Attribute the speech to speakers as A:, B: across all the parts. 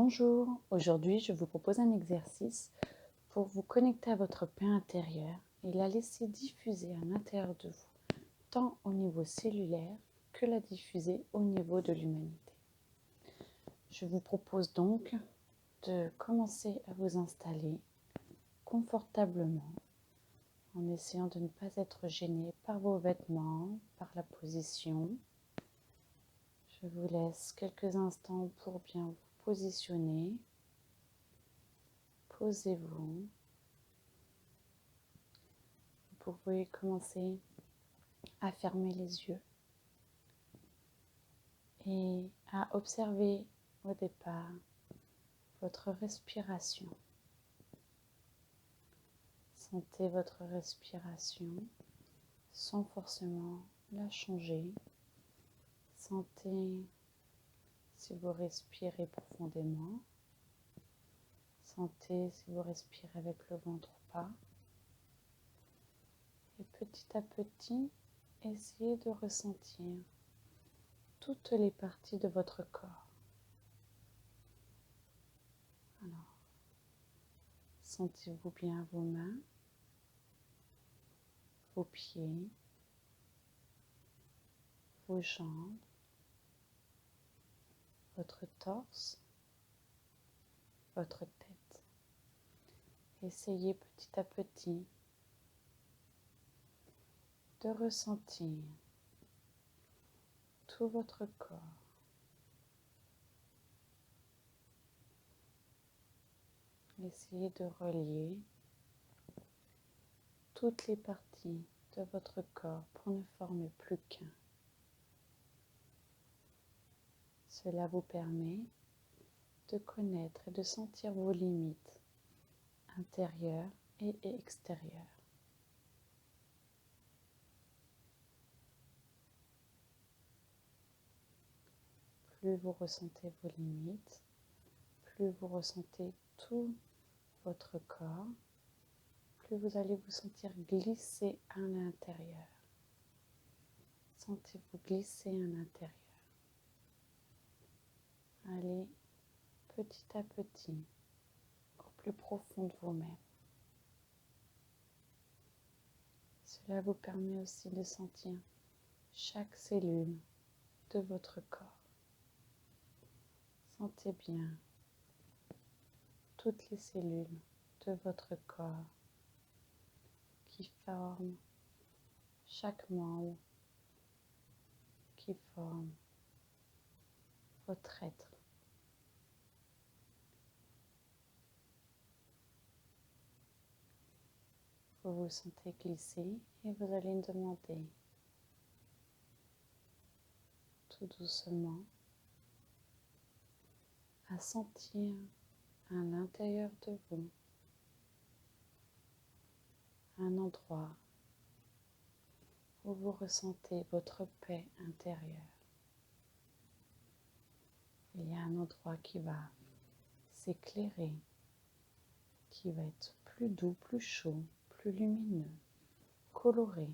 A: Bonjour, aujourd'hui je vous propose un exercice pour vous connecter à votre paix intérieure et la laisser diffuser à l'intérieur de vous, tant au niveau cellulaire que la diffuser au niveau de l'humanité. Je vous propose donc de commencer à vous installer confortablement en essayant de ne pas être gêné par vos vêtements, par la position. Je vous laisse quelques instants pour bien vous positionner. Posez-vous. Vous pouvez commencer à fermer les yeux et à observer au départ votre respiration. Sentez votre respiration sans forcément la changer. Sentez si vous respirez profondément. Sentez si vous respirez avec le ventre ou pas. Et petit à petit, essayez de ressentir toutes les parties de votre corps. Alors, sentez-vous bien vos mains, vos pieds, vos jambes, votre torse, votre tête. Essayez petit à petit de ressentir tout votre corps. Essayez de relier toutes les parties de votre corps pour ne former plus qu'un. Cela vous permet de connaître et de sentir vos limites intérieures et extérieures. Plus vous ressentez vos limites, plus vous ressentez tout votre corps, plus vous allez vous sentir glisser à l'intérieur. Sentez-vous glisser à l'intérieur. Allez petit à petit au plus profond de vous-même. Cela vous permet aussi de sentir chaque cellule de votre corps. Sentez bien toutes les cellules de votre corps qui forment chaque membre, qui forment votre être. Vous vous sentez glisser et vous allez me demander tout doucement à sentir à l'intérieur de vous un endroit où vous ressentez votre paix intérieure. Il y a un endroit qui va s'éclairer, qui va être plus doux, plus chaud, plus lumineux, coloré.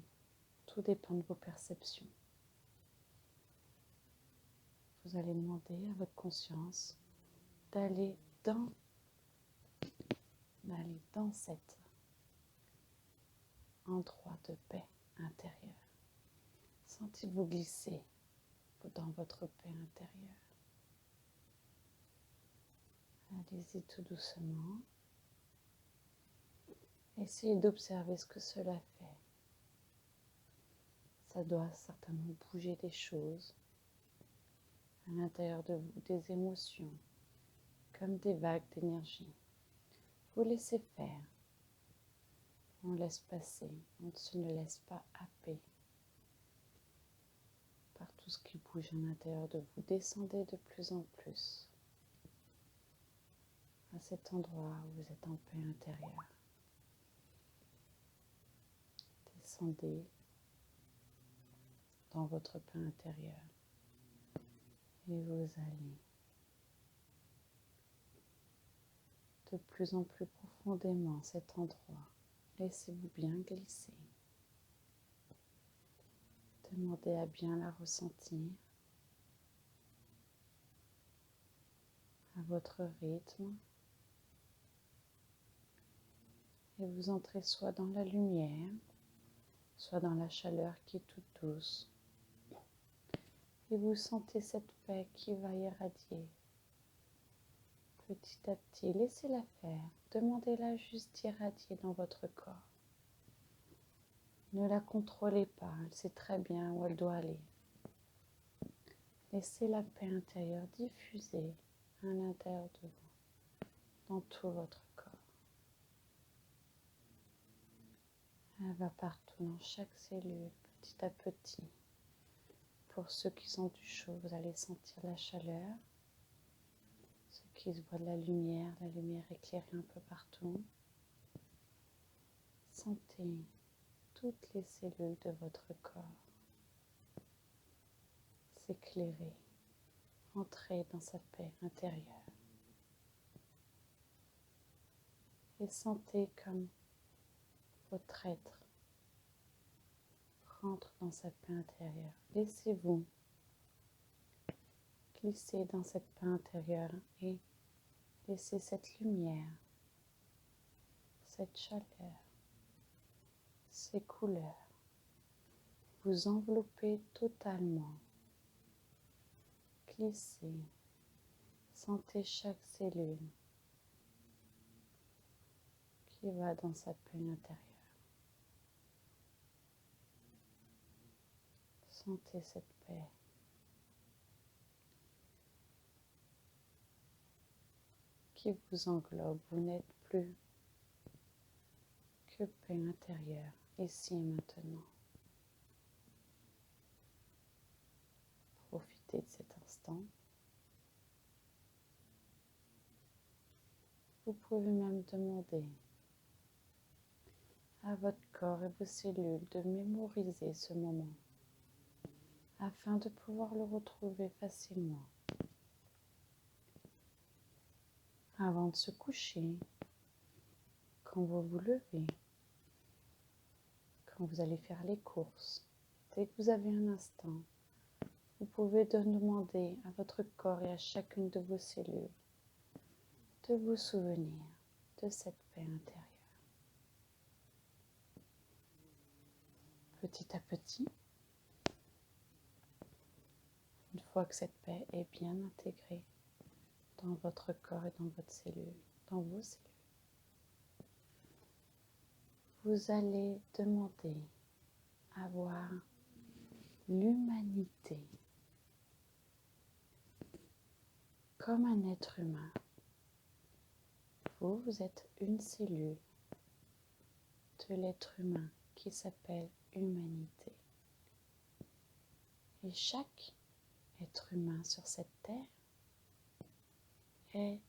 A: Tout dépend de vos perceptions. Vous allez demander à votre conscience d'aller dans cet endroit de paix intérieure. Sentez-vous glisser dans votre paix intérieure. Allez-y tout doucement. Essayez d'observer ce que cela fait. Ça doit certainement bouger des choses à l'intérieur de vous, des émotions, comme des vagues d'énergie. Vous laissez faire. On laisse passer, on ne se laisse pas happer par tout ce qui bouge à l'intérieur de vous. Descendez de plus en plus à cet endroit où vous êtes en paix intérieure. Descendez dans votre paix intérieure et vous allez de plus en plus profondément cet endroit. Laissez-vous bien glisser. Demandez à bien la ressentir, à votre rythme. Et vous entrez soit dans la lumière, soit dans la chaleur qui est toute douce. Et vous sentez cette paix qui va irradier. Petit à petit, laissez-la faire. Demandez-la juste d'irradier dans votre corps. Ne la contrôlez pas, elle sait très bien où elle doit aller. Laissez la paix intérieure diffuser à l'intérieur de vous, dans tout votre corps. Elle va partout, dans chaque cellule, petit à petit. Pour ceux qui sont du chaud, vous allez sentir la chaleur. Ceux qui voient de la lumière éclairée un peu partout. Sentez toutes les cellules de votre corps s'éclairer, entrer dans sa paix intérieure. Et sentez comme votre être rentre dans sa paix intérieure. Laissez-vous glisser dans cette paix intérieure et laissez cette lumière, cette chaleur, ces couleurs vous envelopper totalement. Glissez, sentez chaque cellule qui va dans sa paix intérieure. Sentez cette paix. Qui vous englobe. Vous n'êtes plus que paix intérieure, ici et maintenant. Profitez de cet instant. Vous pouvez même demander à votre corps et vos cellules de mémoriser ce moment afin de pouvoir le retrouver facilement. Avant de se coucher, quand vous vous levez, quand vous allez faire les courses, dès que vous avez un instant, vous pouvez demander à votre corps et à chacune de vos cellules de vous souvenir de cette paix intérieure. Petit à petit, une fois que cette paix est bien intégrée dans votre corps et dans votre cellule, dans vos cellules, vous allez demander à voir l'humanité comme un être humain. Vous êtes une cellule de l'être humain qui s'appelle humanité. Et chaque être humain sur cette terre est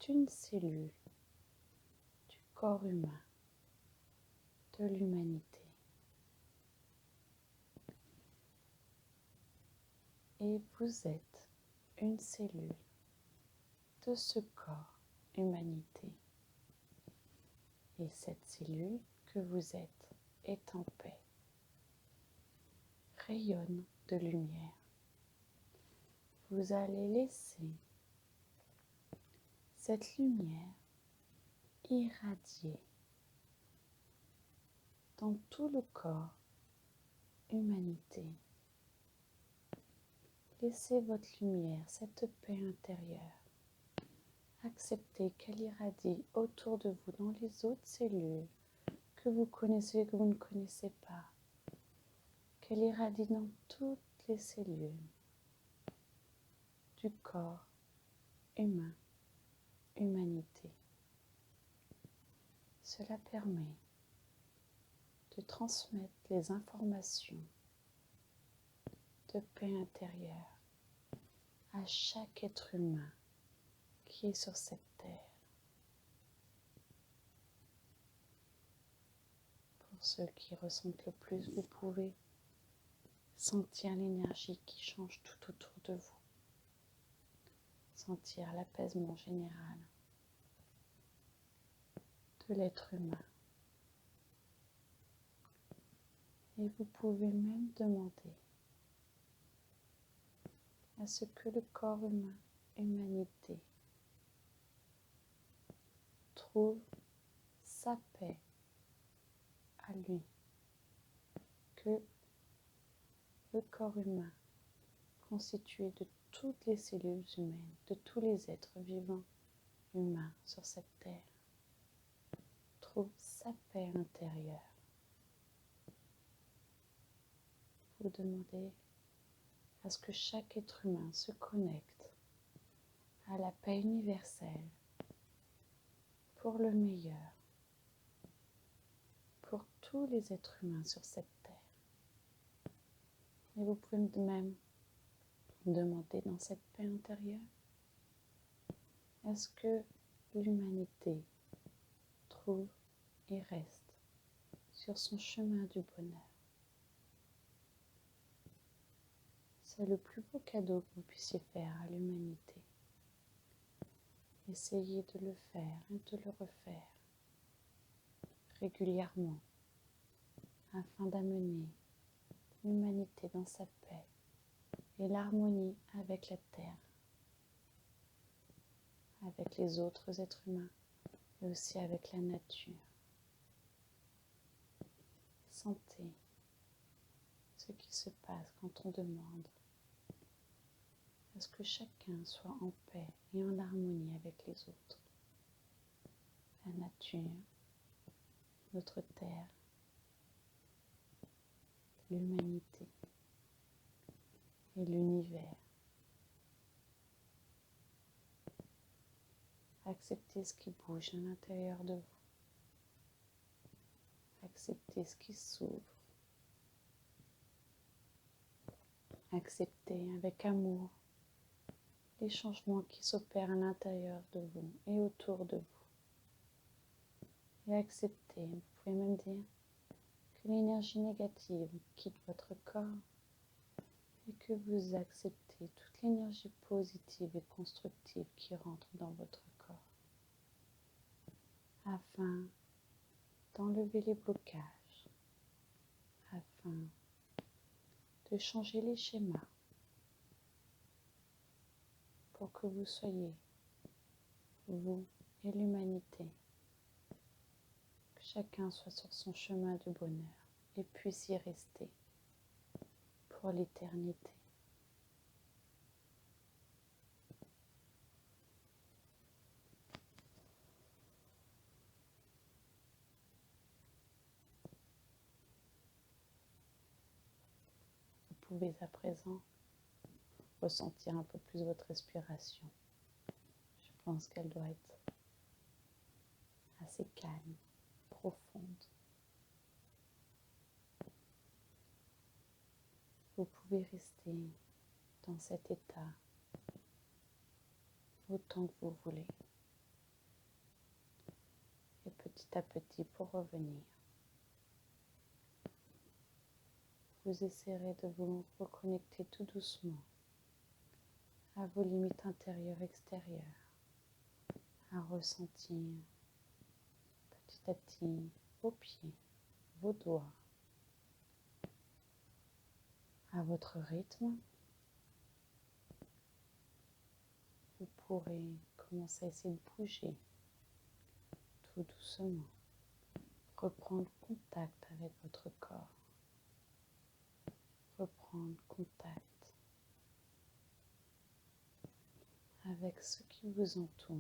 A: une cellule du corps humain, de l'humanité. Et vous êtes une cellule de ce corps humanité. Et cette cellule que vous êtes est en paix, rayonne de lumière. Vous allez laisser cette lumière irradier dans tout le corps humanité. Laissez votre lumière, cette paix intérieure, acceptez qu'elle irradie autour de vous dans les autres cellules que vous connaissez et que vous ne connaissez pas, qu'elle irradie dans toutes les cellules du corps humain, humanité. Cela permet de transmettre les informations de paix intérieure à chaque être humain qui est sur cette terre. Pour ceux qui ressentent le plus, vous pouvez sentir l'énergie qui change tout autour de vous. Sentir l'apaisement général de l'être humain. Et vous pouvez même demander à ce que le corps humain, humanité, trouve sa paix à lui, que le corps humain, constitué de toutes les cellules humaines, de tous les êtres vivants humains sur cette terre, trouve sa paix intérieure. Vous demandez à ce que chaque être humain se connecte à la paix universelle pour le meilleur, pour tous les êtres humains sur cette terre. Et vous pouvez même demander dans cette paix intérieure, est-ce que l'humanité trouve et reste sur son chemin du bonheur? C'est le plus beau cadeau que vous puissiez faire à l'humanité. Essayez de le faire et de le refaire régulièrement afin d'amener l'humanité dans sa paix et l'harmonie avec la terre, avec les autres êtres humains et aussi avec la nature. Sentez ce qui se passe quand on demande à ce que chacun soit en paix et en harmonie avec les autres. La nature, notre terre, l'humanité et l'univers. Acceptez ce qui bouge à l'intérieur de vous. Acceptez ce qui s'ouvre. Acceptez avec amour les changements qui s'opèrent à l'intérieur de vous et autour de vous. Et acceptez, vous pouvez même dire que l'énergie négative quitte votre corps et que vous acceptez toute l'énergie positive et constructive qui rentre dans votre corps afin d'enlever les blocages, afin de changer les schémas pour que vous soyez, vous et l'humanité, que chacun soit sur son chemin de bonheur et puisse y rester pour l'éternité. Vous pouvez à présent ressentir un peu plus votre respiration. Je pense qu'elle doit être assez calme, profonde. Vous pouvez rester dans cet état autant que vous voulez. Et petit à petit, pour revenir, vous essaierez de vous reconnecter tout doucement à vos limites intérieures et extérieures, à ressentir petit à petit vos pieds, vos doigts, à votre rythme. Vous pourrez commencer à essayer de bouger tout doucement, reprendre contact avec votre corps, reprendre contact avec ce qui vous entoure.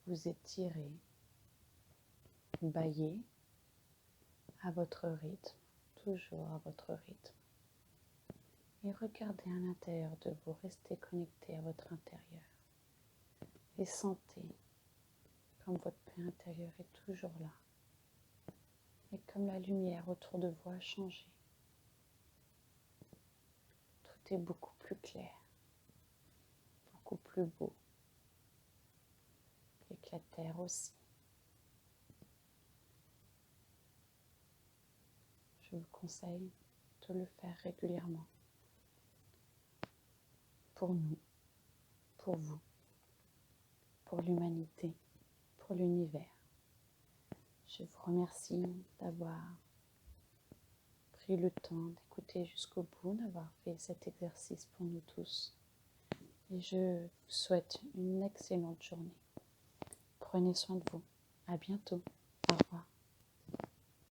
A: Vous étirez, bâillez à votre rythme, toujours à votre rythme. Et regardez à l'intérieur de vous, restez connecté à votre intérieur. Et sentez comme votre paix intérieure est toujours là. Et comme la lumière autour de vous a changé. Tout est beaucoup plus clair, beaucoup plus beau. Et que la terre aussi. Je vous conseille de le faire régulièrement. Pour nous, pour vous, pour l'humanité, pour l'univers. Je vous remercie d'avoir pris le temps d'écouter jusqu'au bout, d'avoir fait cet exercice pour nous tous. et je vous souhaite une excellente journée. Prenez soin de vous. À bientôt.